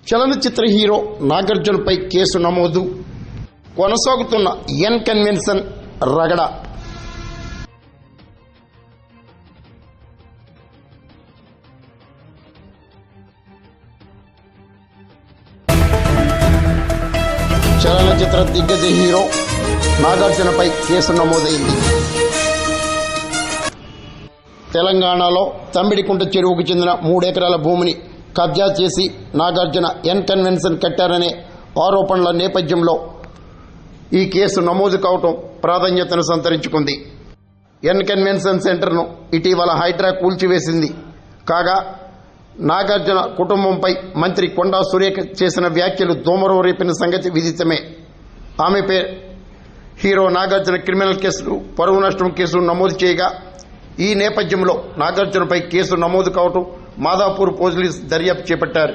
చలనచిత్ర hero నాగార్జునపై case నమోదు. కొనసాగుతున్న ఎన్ కన్వెన్షన్ రగడ. చలనచిత్ర దిగ్గజ హీరో నాగార్జునపై కేసు నమోదైంది. తెలంగాణలో తంబిడికుంట చెరువుకు చెందిన 3 ఎకరాల భూమిని కబ్జా చేసి నాగార్జున ఎన్ కన్వెన్షన్ కట్టారనే ఆరోపణల నేపథ్యంలో ఈ కేసు నమోదు కావటం ప్రాధాన్యతను సంతరించుకుంది. ఎన్ కన్వెన్షన్ సెంటర్ను ఇటీవల హైడ్రా కూల్చివేసింది. కాగా నాగార్జున కుటుంబంపై మంత్రి కొండా సురేఖ చేసిన వ్యాఖ్యలు దోమరో రేపిన సంగతి విదితమే. ఆమెపై హీరో నాగార్జున క్రిమినల్ కేసులు, పరువు నష్టం కేసు నమోదు చేయగా ఈ నేపథ్యంలో నాగార్జునపై కేసు నమోదు కావటం మాదాపూర్ పోలీసులు దర్యాప్తు చేపట్టారు.